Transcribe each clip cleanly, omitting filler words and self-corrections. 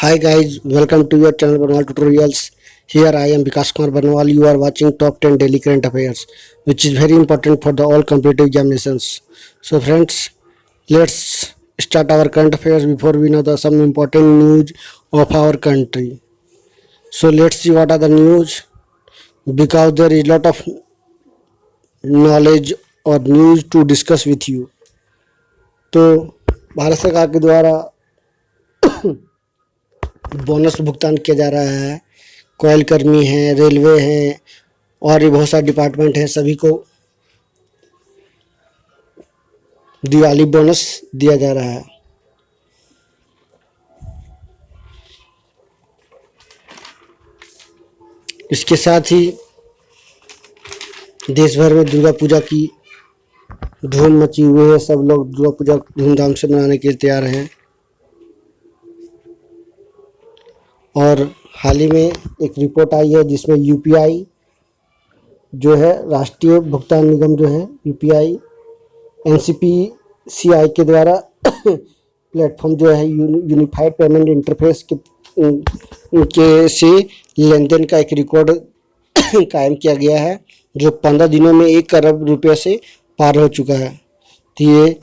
Hi guys, welcome to your channel Banwal Tutorials. Here I am Vikas Kumar Banwal. You are watching top 10 daily current affairs, which is very important for the all competitive examinations. So friends, let's start our current affairs before we know some important news of our country. So let's see what are the news, because there is lot of knowledge or news to discuss with you. तो भारत सरकार के द्वारा bonus भुगतान किया जा रहा है। कोयल कर्मी हैं, रेलवे हैं और भी बहुत सारे डिपार्टमेंट हैं, सभी को दिवाली बोनस दिया जा रहा है। इसके साथ ही देश भर में दुर्गा पूजा की धूम मची हुई है। सब लोग दुर्गा पूजा धूमधाम से मनाने के लिए तैयार हैं। और हाल ही में एक रिपोर्ट आई है जिसमें यूपीआई जो है, राष्ट्रीय भुगतान निगम जो है यूपीआई, एनसीपीसीआई के द्वारा प्लेटफॉर्म जो है यूनिफाइड पेमेंट इंटरफेस के से लेन देन का एक रिकॉर्ड कायम किया गया है, जो 15 दिनों में 1 अरब रुपये से पार हो चुका है। तो ये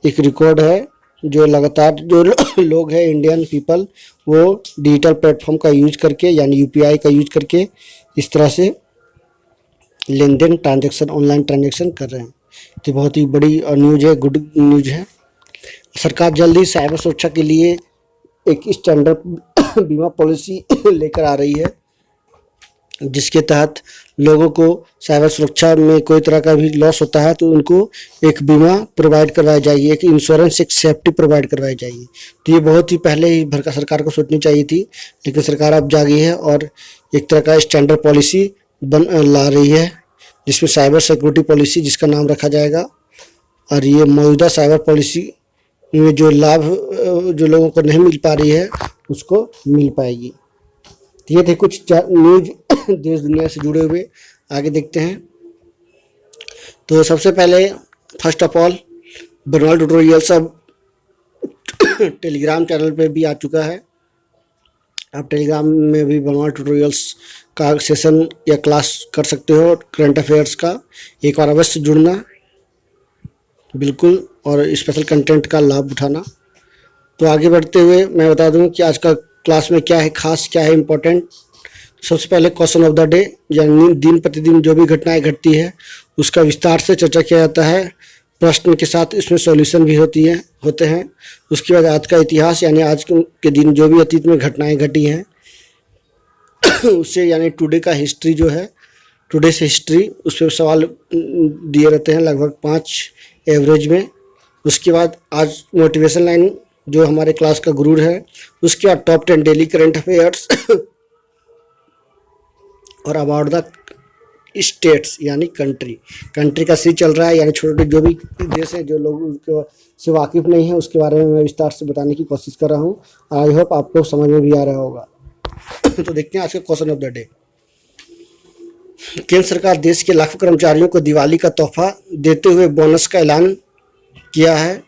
एक रिकॉर्ड है जो लगातार जो लोग हैं, इंडियन पीपल, वो डिजिटल प्लेटफॉर्म का यूज करके यानी यूपीआई का यूज करके इस तरह से लेन देन ट्रांजेक्शन, ऑनलाइन ट्रांजेक्शन कर रहे हैं। तो बहुत ही बड़ी न्यूज़ है, गुड न्यूज़ है। सरकार जल्द ही साइबर सुरक्षा के लिए एक स्टैंडर्ड बीमा पॉलिसी लेकर आ रही है, जिसके तहत लोगों को साइबर सुरक्षा में कोई तरह का भी लॉस होता है तो उनको एक बीमा प्रोवाइड करवाई जाएगी, एक इंश्योरेंस, एक सेफ्टी प्रोवाइड करवाई जाएगी। तो ये बहुत ही पहले ही भर का सरकार को सोचनी चाहिए थी, लेकिन सरकार अब जागी है और एक तरह का स्टैंडर्ड पॉलिसी ला रही है, जिसमें साइबर सिक्योरिटी पॉलिसी जिसका नाम रखा जाएगा। और ये मौजूदा साइबर पॉलिसी में जो लाभ जो लोगों को नहीं मिल पा रही है उसको मिल पाएगी। तो ये थे कुछ न्यूज देश दुनिया से जुड़े हुए। आगे देखते हैं। तो सबसे पहले फर्स्ट ऑफ ऑल बनवाल ट्यूटोरियल्स अब टेलीग्राम चैनल पे भी आ चुका है। आप टेलीग्राम में भी बनवाल ट्यूटोरियल्स का सेशन या क्लास कर सकते हो करंट अफेयर्स का। एक बार अवश्य जुड़ना बिल्कुल और स्पेशल कंटेंट का लाभ उठाना। तो आगे बढ़ते हुए मैं बता दूं कि आज का क्लास में क्या है खास, क्या है इम्पोर्टेंट। सबसे पहले क्वेश्चन ऑफ द डे, यानी दिन प्रतिदिन जो भी घटनाएं घटती है उसका विस्तार से चर्चा किया जाता है। प्रश्न के साथ इसमें सॉल्यूशन भी होते हैं। उसके बाद आज का इतिहास, यानी आज के दिन जो भी अतीत में घटनाएं घटी हैं उससे यानी टुडे का हिस्ट्री जो है, टुडे से हिस्ट्री, उस पर सवाल दिए रहते हैं लगभग 5 एवरेज में। उसके बाद आज मोटिवेशन लाइन जो हमारे क्लास का गुरु है, उसके बाद टॉप 10 डेली करंट अफेयर्स और अबाउट द स्टेट्स यानी कंट्री का सीरीज चल रहा है, यानी छोटे जो भी देश हैं जो लोग उसके से वाकिफ नहीं है उसके बारे में मैं विस्तार से बताने की कोशिश कर रहा हूँ। आई होप आपको समझ में भी आ रहा होगा। तो देखते हैं आज का क्वेश्चन ऑफ द डे। केंद्र सरकार देश के लाखों कर्मचारियों को दिवाली का तोहफा देते हुए बोनस का ऐलान किया है।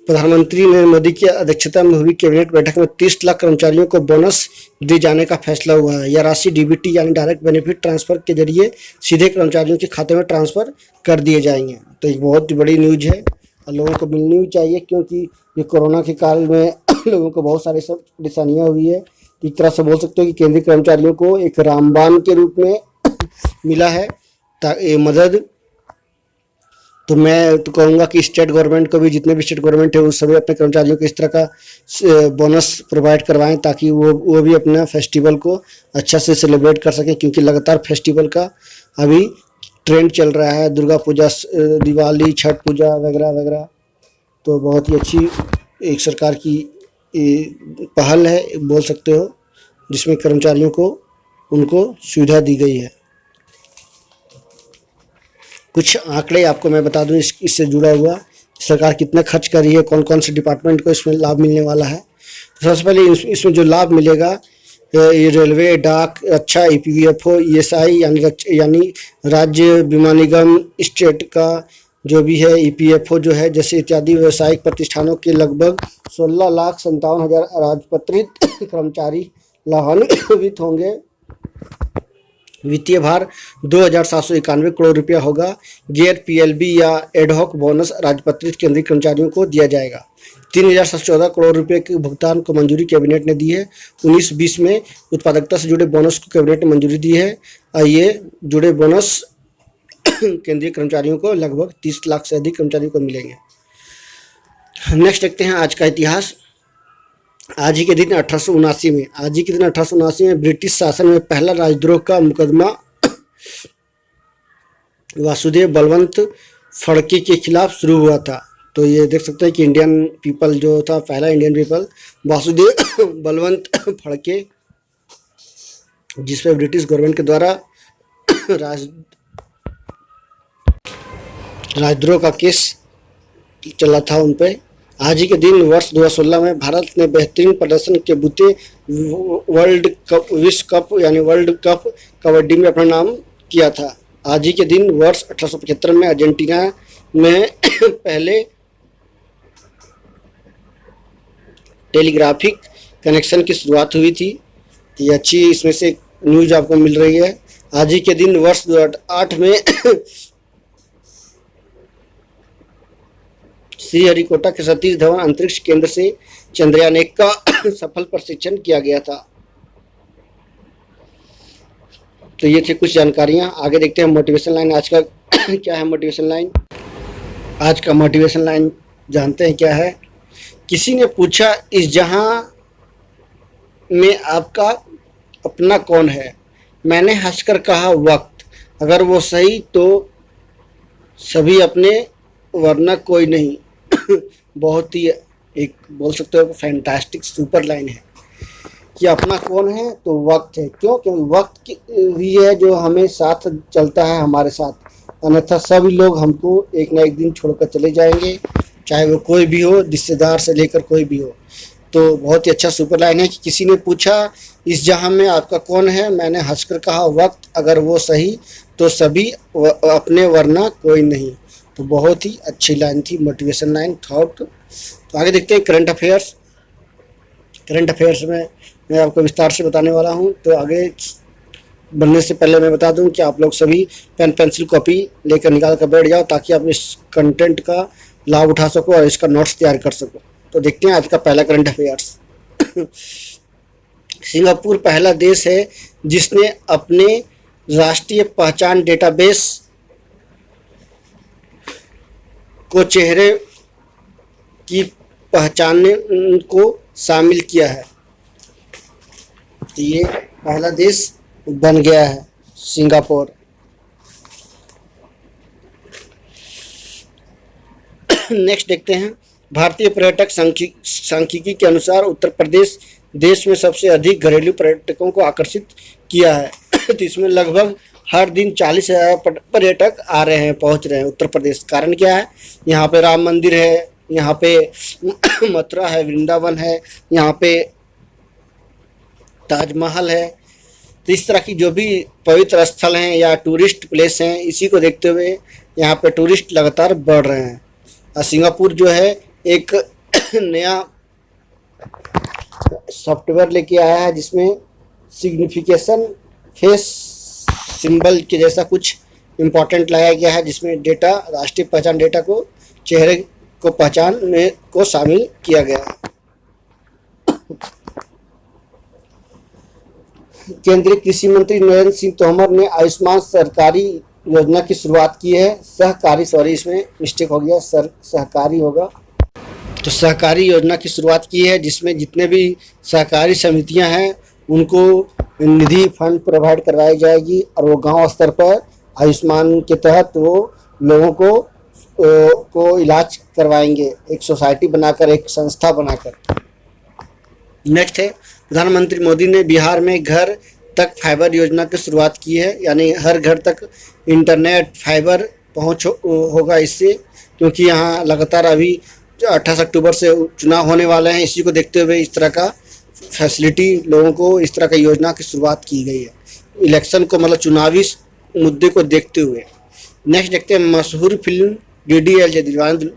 प्रधानमंत्री नरेंद्र मोदी की अध्यक्षता में हुई कैबिनेट बैठक में 30 लाख कर्मचारियों को बोनस दिए जाने का फैसला हुआ है। यह राशि डीबीटी यानी डायरेक्ट बेनिफिट ट्रांसफर के जरिए सीधे कर्मचारियों के खाते में ट्रांसफर कर दिए जाएंगे। तो एक बहुत बड़ी न्यूज है और लोगों को मिलनी भी चाहिए, क्योंकि ये कोरोना के काल में लोगों को बहुत सारी सब परेशानियाँ हुई है। एक तरह से बोल सकते हो कि केंद्रीय कर्मचारियों को एक रामबाण के रूप में मिला है ये मदद। तो मैं तो कहूँगा कि स्टेट गवर्नमेंट को भी, जितने भी स्टेट गवर्नमेंट है उस सभी अपने कर्मचारियों को इस तरह का बोनस प्रोवाइड करवाएं, ताकि वो भी अपना फेस्टिवल को अच्छा से सेलिब्रेट कर सकें, क्योंकि लगातार फेस्टिवल का अभी ट्रेंड चल रहा है। दुर्गा पूजा, दिवाली, छठ पूजा वगैरह वगैरह। तो बहुत ही अच्छी एक सरकार की पहल है बोल सकते हो, जिसमें कर्मचारियों को उनको सुविधा दी गई है। कुछ आंकड़े आपको मैं बता दूं इससे जुड़ा हुआ, सरकार कितना खर्च कर रही है, कौन कौन से डिपार्टमेंट को इसमें लाभ मिलने वाला है। तो सबसे पहले इसमें जो लाभ मिलेगा, ये रेलवे, डाक, अच्छा ईपीएफओ, ईएसआई यानी राज्य बीमा निगम, स्टेट का जो भी है ईपीएफओ जो है जैसे इत्यादि व्यावसायिक प्रतिष्ठानों के लगभग 16,57,000 राजपत्रित कर्मचारी लाभान्वित होंगे। वित्तीय भार 2,791 करोड़ रुपया होगा। गैर पीएलबी या एडहॉक बोनस राजपत्रित केंद्रीय कर्मचारियों को दिया जाएगा। 3,714 करोड़ रुपए के भुगतान को मंजूरी कैबिनेट ने दी है। 19-20 में उत्पादकता से जुड़े बोनस को कैबिनेट ने मंजूरी दी है। ये जुड़े बोनस केंद्रीय कर्मचारियों को लगभग 30 लाख से अधिक कर्मचारियों को मिलेंगे। नेक्स्ट देखते हैं आज का इतिहास। आज ही के दिन 1879 में ब्रिटिश शासन में पहला राजद्रोह का मुकदमा वासुदेव बलवंत फड़के के खिलाफ शुरू हुआ था। तो ये देख सकते हैं कि इंडियन पीपल जो था, पहला इंडियन पीपल वासुदेव बलवंत फड़के, जिसपे ब्रिटिश गवर्नमेंट के द्वारा राजद्रोह का केस चला था उन पे। आज ही के दिन वर्ष 2016 में भारत ने बेहतरीन प्रदर्शन के बूते विश्व कप यानी वर्ल्ड कप कबड्डी में अपना नाम किया था। आज ही के दिन वर्ष 1875 में अर्जेंटीना में पहले टेलीग्राफिक कनेक्शन की शुरुआत हुई थी। ये अच्छी इसमें से न्यूज आपको मिल रही है। आज ही के दिन वर्ष 2008 में श्रीहरिकोटा के सतीश धवन अंतरिक्ष केंद्र से चंद्रयान 1 का सफल प्रशिक्षण किया गया था। तो ये थे कुछ जानकारियां। आगे देखते हैं मोटिवेशन लाइन आज का क्या है। मोटिवेशन लाइन, आज का मोटिवेशन लाइन जानते हैं क्या है। किसी ने पूछा, इस जहां में आपका अपना कौन है? मैंने हंसकर कहा, वक्त। अगर वो सही तो सभी अपने, वरना कोई नहीं। बहुत ही एक बोल सकते हो फैंटास्टिक सुपर लाइन है कि अपना कौन है तो वक्त है। क्यों? क्योंकि वक्त ही है जो हमें साथ चलता है हमारे साथ, अन्यथा सभी लोग हमको एक ना एक दिन छोड़कर चले जाएंगे, चाहे वो कोई भी हो, रिश्तेदार से लेकर कोई भी हो। तो बहुत ही अच्छा सुपर लाइन है कि किसी ने पूछा, इस जहां में आपका कौन है? मैंने हंसकर कहा, वक्त। अगर वो सही तो सभी अपने, वरना कोई नहीं। तो बहुत ही अच्छी लाइन थी, मोटिवेशन लाइन, थॉट। तो आगे देखते हैं करंट अफेयर्स। करंट अफेयर्स में मैं आपको विस्तार से बताने वाला हूं। तो आगे बढ़ने से पहले मैं बता दूं कि आप लोग सभी पेन पेंसिल कॉपी लेकर निकाल कर बैठ जाओ, ताकि आप इस कंटेंट का लाभ उठा सको और इसका नोट्स तैयार कर सको। तो देखते हैं आज का पहला करंट अफेयर्स। सिंगापुर पहला देश है जिसने अपने राष्ट्रीय पहचान डेटाबेस को चेहरे की पहचान को शामिल किया है। तो ये पहला देश बन गया है सिंगापुर। नेक्स्ट देखते हैं, भारतीय पर्यटक सांख्यिकी के अनुसार उत्तर प्रदेश देश में सबसे अधिक घरेलू पर्यटकों को आकर्षित किया है। तो इसमें लगभग हर दिन 40,000 पर्यटक आ रहे हैं, पहुंच रहे हैं उत्तर प्रदेश। कारण क्या है? यहाँ पे राम मंदिर है, यहाँ पे मथुरा है, वृंदावन है, यहाँ पे ताजमहल है। तो इस तरह की जो भी पवित्र स्थल हैं या टूरिस्ट प्लेस हैं, इसी को देखते हुए यहाँ पे टूरिस्ट लगातार बढ़ रहे हैं। और सिंगापुर जो है एक नया सॉफ्टवेयर लेके आया है जिसमें सिग्निफिकेशन फेस सिंबल के जैसा कुछ इम्पोर्टेंट लाया गया है, जिसमें डेटा, राष्ट्रीय पहचान डेटा को, चेहरे को पहचानने को शामिल किया गया है। केंद्रीय कृषि मंत्री नरेंद्र सिंह तोमर ने आयुष्मान सरकारी योजना की शुरुआत की है। सहकारी, सॉरी इसमें मिस्टेक हो गया, सहकारी होगा। तो सहकारी योजना की शुरुआत की है, जिसमें जितने भी सहकारी समितियां हैं उनको निधि फंड प्रोवाइड करवाई जाएगी और वो गांव स्तर पर आयुष्मान के तहत वो लोगों को इलाज करवाएंगे, एक सोसाइटी बनाकर, एक संस्था बनाकर। नेक्स्ट है, प्रधानमंत्री मोदी ने बिहार में घर तक फाइबर योजना की शुरुआत की है, यानी हर घर तक इंटरनेट फाइबर पहुंच होगा इससे, क्योंकि यहाँ लगातार अभी 28 अक्टूबर से चुनाव होने वाले हैं। इसी को देखते हुए इस तरह का फैसिलिटी लोगों को, इस तरह का योजना की शुरुआत की गई है, इलेक्शन को मतलब चुनावी मुद्दे को देखते हुए। नेक्स्ट देखते हैं, मशहूर फिल्म DDLJ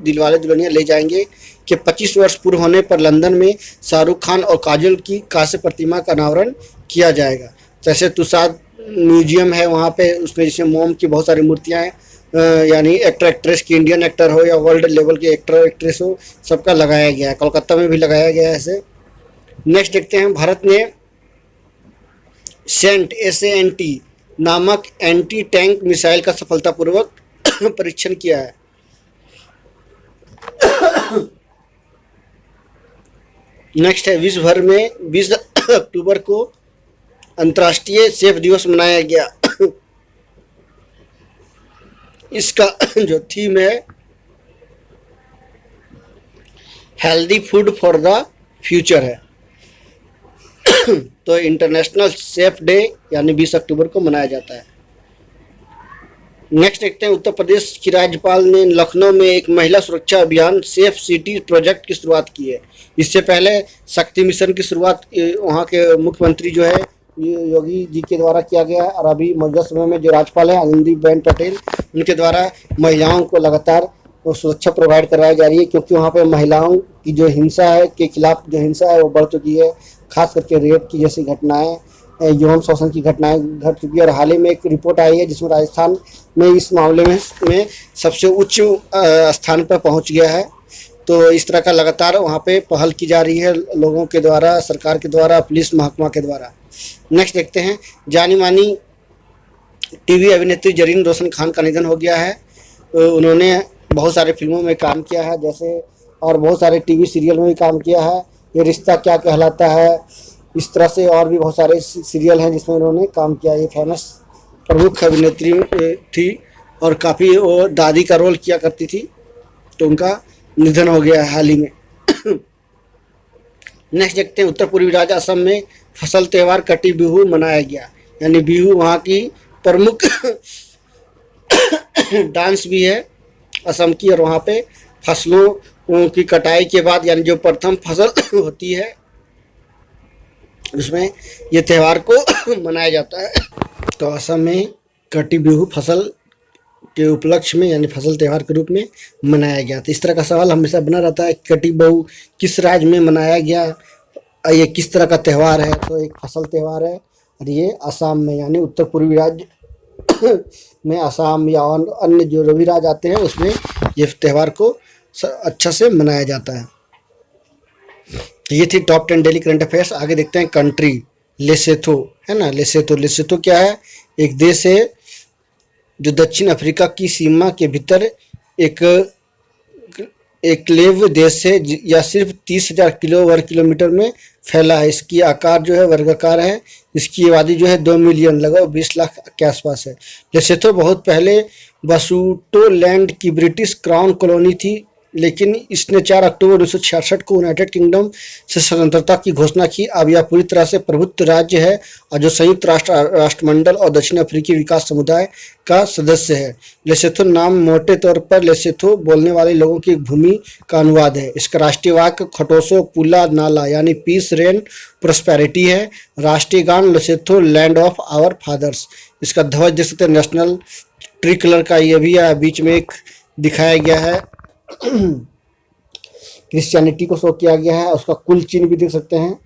दिलवाले दुल्हनिया ले जाएंगे के 25 वर्ष पूरे होने पर लंदन में शाहरुख खान और काजोल की कांस्य प्रतिमा का अनावरण किया जाएगा। जैसे तुषार म्यूजियम है वहाँ पे, उसमें जैसे मोम की बहुत सारी मूर्तियाँ हैं, यानी एक्टर एक्ट्रेस की, इंडियन एक्टर हो या वर्ल्ड लेवल के एक्टर एक्ट्रेस हो, सबका लगाया गया है। कोलकाता में भी लगाया गया है ऐसे। नेक्स्ट देखते हैं, भारत ने SANT नामक एंटी टैंक मिसाइल का सफलतापूर्वक परीक्षण किया है। नेक्स्ट है, विश्व भर में 20 अक्टूबर को अंतर्राष्ट्रीय सेफ दिवस मनाया गया। इसका जो थीम है healthy food for the future है। तो इंटरनेशनल सेफ डे यानी 20 अक्टूबर को मनाया जाता है। नेक्स्ट देखते हैं, उत्तर प्रदेश की राज्यपाल ने लखनऊ में एक महिला सुरक्षा अभियान सेफ सिटी प्रोजेक्ट की शुरुआत की है। इससे पहले शक्ति मिशन की शुरुआत वहाँ के मुख्यमंत्री जो है योगी जी के द्वारा किया गया है, और अभी मौजूदा समय में जो राज्यपाल है आनंदीबेन पटेल, उनके द्वारा महिलाओं को लगातार सुरक्षा प्रोवाइड करवाई जा रही है, क्योंकि वहाँ पे महिलाओं की जो हिंसा है के खिलाफ जो हिंसा है वो बढ़ चुकी है। खास करके रेप की जैसी घटनाएं, यौन शोषण की घटनाएं घट चुकी है। और हाल ही में एक रिपोर्ट आई है जिसमें राजस्थान में इस मामले में सबसे उच्च स्थान पर पहुंच गया है। तो इस तरह का लगातार वहाँ पे पहल की जा रही है लोगों के द्वारा, सरकार के द्वारा, पुलिस महकमा के द्वारा। नेक्स्ट देखते हैं, जानी मानी टीवी अभिनेत्री जरीन रोशन खान का निधन हो गया है। उन्होंने बहुत सारे फिल्मों में काम किया है, जैसे और बहुत सारे टीवी सीरियल में भी काम किया है। ये रिश्ता क्या कहलाता है, इस तरह से और भी बहुत सारे सीरियल हैं जिसमें उन्होंने काम किया। ये फेमस प्रमुख अभिनेत्री थी और काफ़ी वो दादी का रोल किया करती थी, तो उनका निधन हो गया है हाल ही में। नेक्स्ट देखते हैं, उत्तर पूर्वी राज्य असम में फसल त्यौहार कटी बिहू मनाया गया। यानी बिहू वहाँ की प्रमुख डांस भी है असम की, और वहाँ पे फसलों की कटाई के बाद यानी जो प्रथम फसल होती है उसमें ये त्यौहार को मनाया जाता है। तो असम में कटी बिहू फसल के उपलक्ष्य में यानी फसल त्यौहार के रूप में मनाया गया। तो इस तरह का सवाल हमेशा बना रहता है, कटी बिहू किस राज्य में मनाया गया, ये किस तरह का त्यौहार है। तो एक फसल त्यौहार है और ये असम में यानी उत्तर पूर्वी राज्य में असम या अन्य जो भी राज्य आते हैं उसमें ये त्यौहार को अच्छा से मनाया जाता है। तो ये थी टॉप 10 डेली करंट अफेयर्स। आगे देखते हैं, कंट्री लेसेथो है ना। लेसेथो क्या है, एक देश है जो दक्षिण अफ्रीका की सीमा के भीतर एक लेव देश है या सिर्फ 30,000 वर्ग किलोमीटर में फैला है। इसकी आकार जो है वर्गाकार है। इसकी आबादी जो है 2 मिलियन लगभग 20 लाख के आसपास है। लेसेथो बहुत पहले बसूटोलैंड की ब्रिटिश क्राउन कॉलोनी थी, लेकिन इसने 4 अक्टूबर 1966 को यूनाइटेड किंगडम से स्वतंत्रता की घोषणा की। अब यह पूरी तरह से प्रभुत्व राज्य है और जो संयुक्त राष्ट्रमंडल और दक्षिण अफ्रीकी विकास समुदाय का सदस्य है। लेसेथो नाम मोटे तौर पर लेसेथो बोलने वाले लोगों की भूमि का अनुवाद है। इसका राष्ट्रीय वाक्य खटोसो पुला नाला यानी पीस रेन प्रोस्पेरिटी है। राष्ट्रीय गान लेसेथो लैंड ऑफ आवर फादर्स। इसका ध्वज देख सकते हैं नेशनल ट्री कलर का, ये भी है, बीच में एक दिखाया गया है क्रिश्चियनिटी को शो किया गया है। उसका कुल चिन्ह भी देख सकते हैं।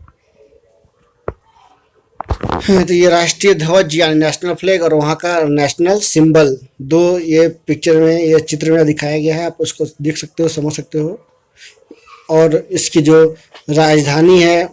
तो ये राष्ट्रीय ध्वज यानी नेशनल फ्लैग और वहाँ का नेशनल सिंबल, दो ये पिक्चर में, ये चित्र में दिखाया गया है। आप उसको देख सकते हो, समझ सकते हो। और इसकी जो राजधानी है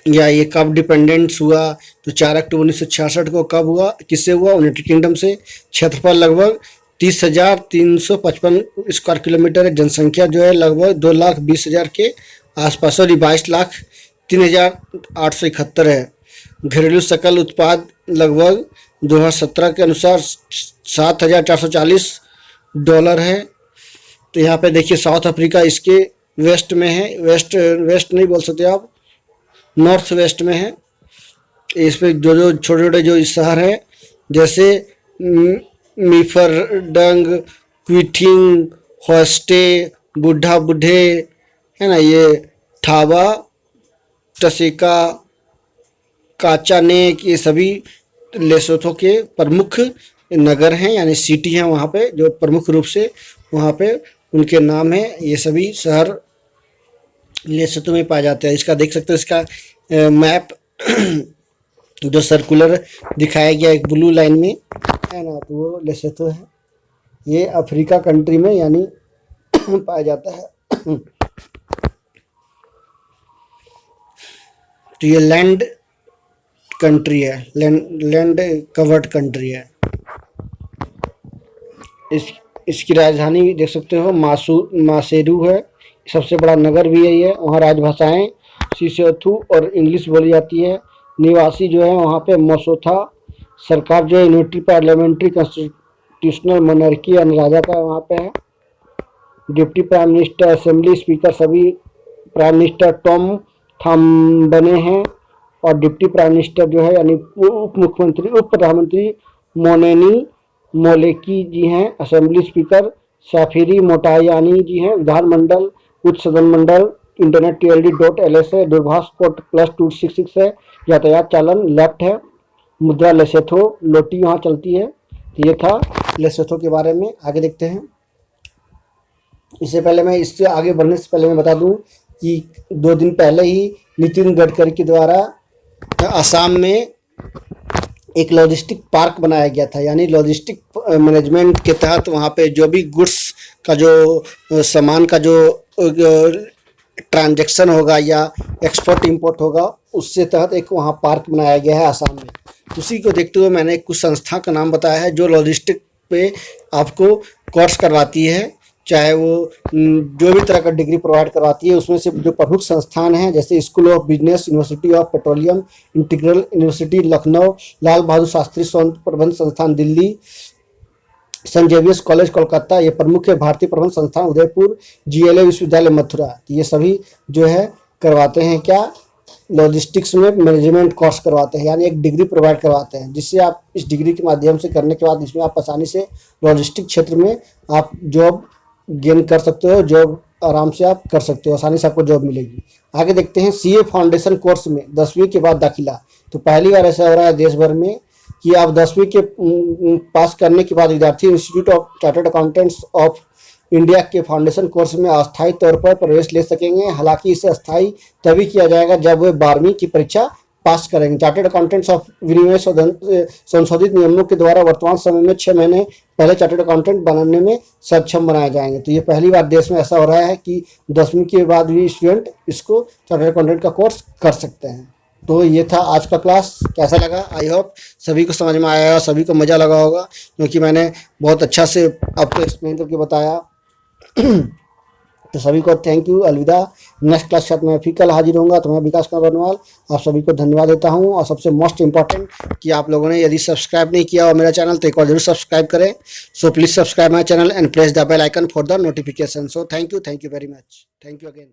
या ये कब डिपेंडेंस हुआ, तो 4 अक्टूबर 1966 को कब हुआ, किससे हुआ, यूनाइटेड किंगडम से। क्षेत्रफल लगभग 30,355 स्क्वायर किलोमीटर है। जनसंख्या जो है लगभग 2,20,000 के आसपास और 22,03,871 है। घरेलू सकल उत्पाद लगभग 2017 के अनुसार $7,440 है। तो यहाँ पे देखिए साउथ अफ्रीका इसके वेस्ट में है, वेस्ट नहीं बोल सकते आप, नॉर्थ वेस्ट में है। इस पे जो छोटे छोटे जो शहर हैं जैसे मीफरडंग, क्विथिंग, होस्टे, बुढ़ा बुढ़े है ना, ये थाबा, टसेका, काचानेक, ये सभी लेसोथो के प्रमुख नगर हैं यानी सिटी हैं वहाँ पे, जो प्रमुख रूप से वहाँ पे उनके नाम है। ये सभी शहर लेसोथो में पाए जाते हैं। इसका देख सकते हो, इसका मैप जो सर्कुलर दिखाया गया एक ब्लू लाइन में है ना, तो वो लेसोथो है। ये अफ्रीका कंट्री में यानी पाया जाता है। तो ये लैंड कंट्री है, लैंड कवर्ड कंट्री है। इसकी राजधानी देख सकते हो मासेरू है, सबसे बड़ा नगर भी यही है। वहाँ राजभाषाएं सिसोथो और इंग्लिश बोली जाती है। निवासी जो है वहाँ पे मसोथा। सरकार जो है यूनिटी पार्लियामेंट्री कॉन्स्टिट्यूशनल मोनार्की यानी राजा का वहाँ पे है। Deputy prime minister, assembly speaker सभी प्राइम मिनिस्टर टॉम थाम्बने हैं, और डिप्टी प्राइम मिनिस्टर जो है यानी उप मुख्यमंत्री उप प्रधानमंत्री मोनेनी मोलेकी जी हैं। असेंबली स्पीकर साफिरी मोटायानी जी हैं। विधानमंडल उच्च सदन मंडल इंटरनेट TLD.LS है। दूरभाष कोड +266 है। यातायात चालन लेफ्ट है। मुद्रा लेसोथो लोटी यहाँ चलती है। ये था लेसोथो के बारे में। आगे देखते हैं। इससे आगे बढ़ने से पहले मैं बता दूं कि 2 दिन पहले ही नितिन गडकरी के द्वारा असम में एक लॉजिस्टिक पार्क बनाया गया था, यानी लॉजिस्टिक मैनेजमेंट के तहत वहाँ पे जो भी गुड्स का जो सामान का जो ट्रांजैक्शन होगा या एक्सपोर्ट इंपोर्ट होगा, उससे तहत एक वहाँ पार्क बनाया गया है असम में। उसी को देखते हुए मैंने कुछ संस्था का नाम बताया है जो लॉजिस्टिक पे आपको कोर्स करवाती है, चाहे वो जो भी तरह का डिग्री प्रोवाइड करवाती है। उसमें से जो प्रमुख संस्थान हैं जैसे school of business, university of petroleum, integral university Lucknow, Lal Bahadur Shastri प्रबंध संस्थान Delhi, Saint Xavier's college Kolkata, ये प्रमुख है। भारतीय प्रबंध संस्थान उदयपुर, GLA विश्वविद्यालय मथुरा, ये सभी जो है करवाते हैं क्या, लॉजिस्टिक्स में मैनेजमेंट कोर्स करवाते हैं, यानी एक डिग्री प्रोवाइड करवाते हैं, जिससे आप इस डिग्री के माध्यम से करने के बाद इसमें आप आसानी से लॉजिस्टिक क्षेत्र में आप जॉब गेन कर सकते हो, जॉब आराम से आप कर सकते हो, आसानी से आपको जॉब मिलेगी। आगे देखते हैं। CA फाउंडेशन कोर्स में 10वीं के बाद दाखिला। तो पहली बार ऐसा हो रहा है देश भर में कि आप 10वीं के पास करने के बाद विद्यार्थी institute of chartered accountants of India के फाउंडेशन कोर्स में अस्थायी तौर पर प्रवेश ले सकेंगे। हालांकि इसे अस्थायी तभी किया जाएगा जब वे 12वीं की परीक्षा पास करेंगे। चार्टर्ड अकाउंटेंट्स ऑफ विनिमय संशोधित नियमों के द्वारा वर्तमान समय में 6 महीने पहले चार्टर्ड अकाउंटेंट बनने में सक्षम बनाए जाएंगे। तो ये पहली बार देश में ऐसा हो रहा है कि 10वीं के बाद भी स्टूडेंट इसको चार्टर्ड अकाउंटेंट का कोर्स कर सकते हैं। तो ये था आज का क्लास। कैसा लगा? आई होप सभी को समझ में आया, सभी को मज़ा लगा होगा, क्योंकि मैंने बहुत अच्छा से आपको एक्सप्लेन करके बताया। तो सभी को थैंक यू, अलविदा। नेक्स्ट क्लास के साथ मैं फिर कल हाजिर होऊंगा। तो मैं विकास कुमार बनवाल आप सभी को धन्यवाद देता हूं। और सबसे मोस्ट इंपॉर्टेंट कि आप लोगों ने यदि सब्सक्राइब नहीं किया हो मेरा चैनल तो एक और जरूर सब्सक्राइब करें। So please subscribe my channel and press the bell icon for the notification. So thank you very much. Thank you again.